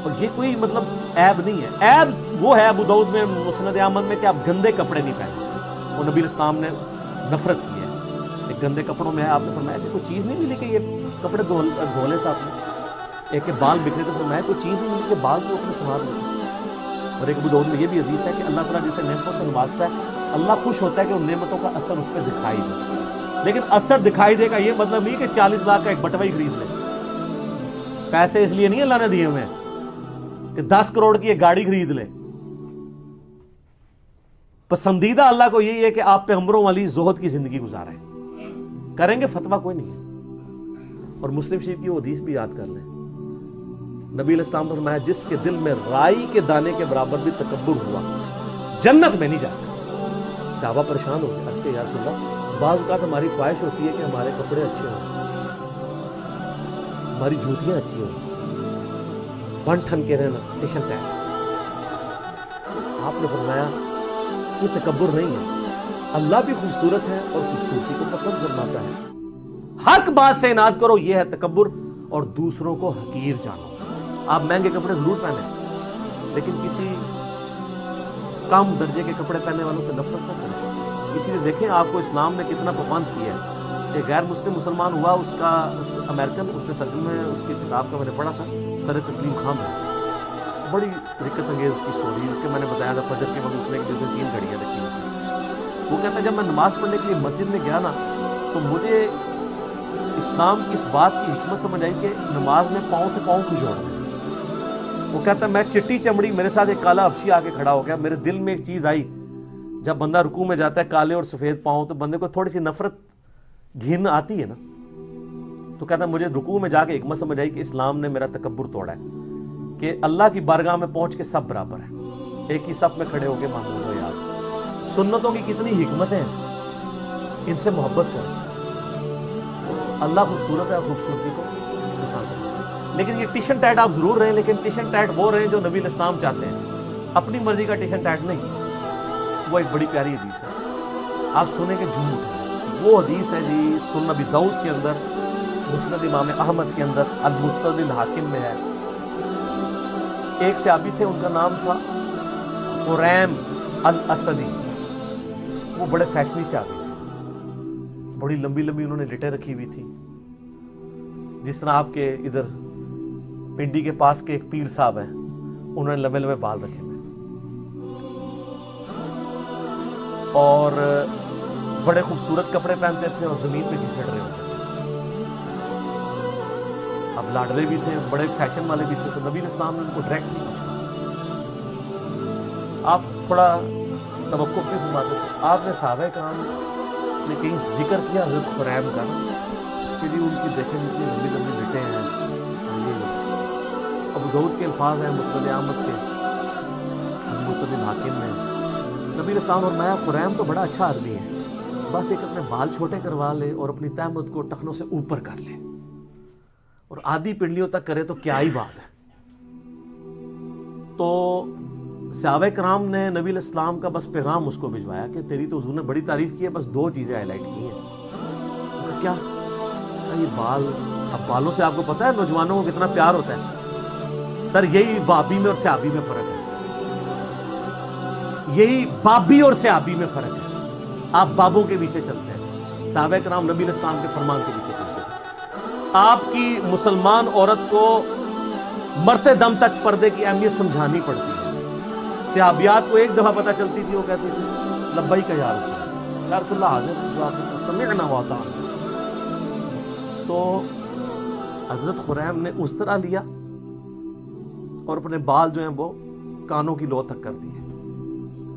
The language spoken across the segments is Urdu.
اور یہ کوئی مطلب عیب نہیں ہے. عیب وہ ہے ابو داؤد میں مسند احمد میں کہ آپ گندے کپڑے نہیں پہنتے. وہ نبی الاسلام نے نفرت کی ہے کہ گندے کپڑوں میں ہے. آپ نے فرمایا ایسی کوئی چیز نہیں ملی کہ یہ کپڑے دھو لیتا آپ نے. ایک کے بال بکھرے تو فرمایا کوئی چیز نہیں ملی کہ بال کو اپنے سنوار لیتے. اور ایک ابو داؤد میں یہ بھی حدیث ہے کہ اللہ تعالیٰ جسے نعمتوں سے نوازتا ہے اللہ خوش ہوتا ہے کہ ان نعمتوں کا اثر اس پہ دکھائی دے. لیکن اثر دکھائی دے کا یہ مطلب نہیں کہ 40 لاکھ کا ایک بٹوا ہی خرید لے. پیسے اس لیے نہیں اللہ نے دیے ہوئے کہ 10 کروڑ کی ایک گاڑی خرید لے. پسندیدہ اللہ کو یہی ہے کہ آپ پیغمبروں والی زہد کی زندگی گزاریں. کریں گے فتویٰ کوئی نہیں ہے. اور مسلم شریف کی وہ حدیث بھی یاد کر لیں. نبی علیہ السلام نے فرمایا جس کے دل میں رائی کے دانے کے برابر بھی تکبر ہوا جنت میں نہیں جاتا. صحابہ پریشان ہو گئے. عرض کہ یا رسول اللہ بعض اوقات ہماری خواہش ہوتی ہے کہ ہمارے کپڑے اچھے ہوں, ہماری جوتیاں اچھی ہوں, بن ٹھن کے رہنا ٹیشن ٹائم. آپ نے فرمایا یہ تکبر نہیں ہے. اللہ بھی خوبصورت ہے اور خوبصورتی کو پسند فرماتا ہے. حق بات سے اناد کرو یہ ہے تکبر, اور دوسروں کو حقیر جانو. آپ مہنگے کپڑے ضرور پہنیں لیکن کسی کم درجے کے کپڑے پہننے والوں سے نفرت نہ کریں. اسی لیے دیکھیں آپ کو اسلام نے کتنا پابند کیا ہے. ایک غیر مسلم مسلمان ہوا, اس کا امریکن, اس نے ترجمہ ہے اس کی کتاب کا میں نے پڑھا تھا, سر تسلیم خان ہے. بڑی دقت انگیز اس کی سٹوری, اس کے میں نے بتایا تھا فجر کے وقت اس نے جیسے 3 گھڑیاں رکھی ہوئی تھیں. وہ کہتا ہے جب میں نماز پڑھنے کے لیے مسجد میں گیا نا تو مجھے اسلام کی اس بات کی حکمت سمجھ آئی کہ نماز میں پاؤں سے پاؤں کیوں جوڑنا ہے. وہ کہتا ہے میں چٹی چمڑی, میرے ساتھ ایک کالا حبشی آ کے کھڑا ہو گیا. میرے دل میں ایک چیز آئی, جب بندہ رکوع میں جاتا ہے کالے اور سفید پاؤں تو بندے کو تھوڑی سی نفرت گھن آتی ہے نا. تو کہتا ہے مجھے رکوع میں جا کے حکمت سمجھ آئی کہ اسلام نے میرا تکبر توڑا ہے کہ اللہ کی بارگاہ میں پہنچ کے سب برابر ہیں, ایک ہی صف میں کھڑے ہو کے معمول ہو. یاد سنتوں کی کتنی حکمتیں ہیں, ان سے محبت کریں. اللہ خوبصورت ہے, خوبصورتی کو پسند کریں. لیکن یہ ٹیشن ٹائٹ آپ ضرور رہیں, لیکن ٹیشن ٹائٹ وہ رہیں جو نبی الاسلام چاہتے ہیں, اپنی مرضی کا ٹیشن ٹائٹ نہیں. وہ ایک بڑی پیاری حدیث ہے, آپ سنیں کہ جھوٹ ہے. وہ حدیث ہے جی سنن ابی داؤد کے اندر, مسند امام احمد کے اندر, المستدرک الحاکم میں ہے. ایک صحابی تھے, ان کا نام تھا خریم الاسدی. وہ بڑے فیشنی صحابی تھے, بڑی لمبی لمبی انہوں نے لٹیں رکھی ہوئی تھی, جس طرح آپ کے ادھر پنڈی کے پاس کے ایک پیر صاحب ہیں, انہوں نے لمبے لمبے بال رکھے ہوئے اور بڑے خوبصورت کپڑے پہنتے تھے اور زمین پہ گھسڑ رہے ہوتے تھے. اب لاڈلے بھی تھے, بڑے فیشن والے بھی تھے. تو نبی الاسلام نے ان کو ڈائریکٹ نہیں پوچھا. آپ تھوڑا توقف بھی فرماتے تھے. آپ نے صحابہ کرام نے کہیں ذکر کیا حضرت خریم کا کہ جی ان کی دیکھیں اتنی لمبی لمبی لٹیں ہیں. ابو داؤد کے الفاظ ہیں, مسند احمد کے, المستدرک الحاکم میں. نبی الاسلام اور میں خریم تو بڑا اچھا آدمی ہے, بس ایک اپنے بال چھوٹے کروا لے اور اپنی تہمت کو ٹخنوں سے اوپر کر لے اور آدھی پنڈلیوں تک کرے تو کیا ہی بات ہے. تو صحابہ کرام نے نبی علیہ السلام کا بس پیغام اس کو بھجوایا کہ تیری تو حضور نے بڑی تعریف کی ہے, بس 2 چیزیں ہائی لائٹ کی ہیں. کیا یہ بال, اب بالوں سے آپ کو پتا ہے نوجوانوں کو کتنا پیار ہوتا ہے. سر یہی بابی میں اور صحابی میں فرق ہے, یہی بابی اور صحابی میں فرق ہے. آپ بابوں کے پیچھے چلتے ہیں, صحابہ کرام نبی علیہ السلام کے فرمان کے پیچھے چلتے ہیں. آپ کی مسلمان عورت کو مرتے دم تک پردے کی اہمیت سمجھانی پڑتی ہے. صحابیات کو ایک دفعہ پتہ چلتی تھی, وہ کہتی تھی لبیک یا رسول اللہ, یا رسول اللہ حاضر, جو آپ نے سمعنا واطعنا. تو حضرت خریم نے اس طرح لیا اور اپنے بال جو ہیں وہ کانوں کی لو تک کر دیے.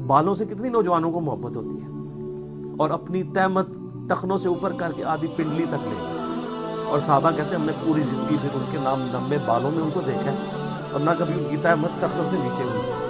بالوں سے کتنی نوجوانوں کو محبت ہوتی ہے. اور اپنی تہمت ٹخنوں سے اوپر کر کے آدھی پنڈلی تک لے گئے. اور صحابہ کہتے ہیں ہم نے پوری زندگی پھر ان کے نام لمبے بالوں میں ان کو دیکھا ہے اور نہ کبھی ان کی تہمت ٹخنوں سے نیچے ہوئی.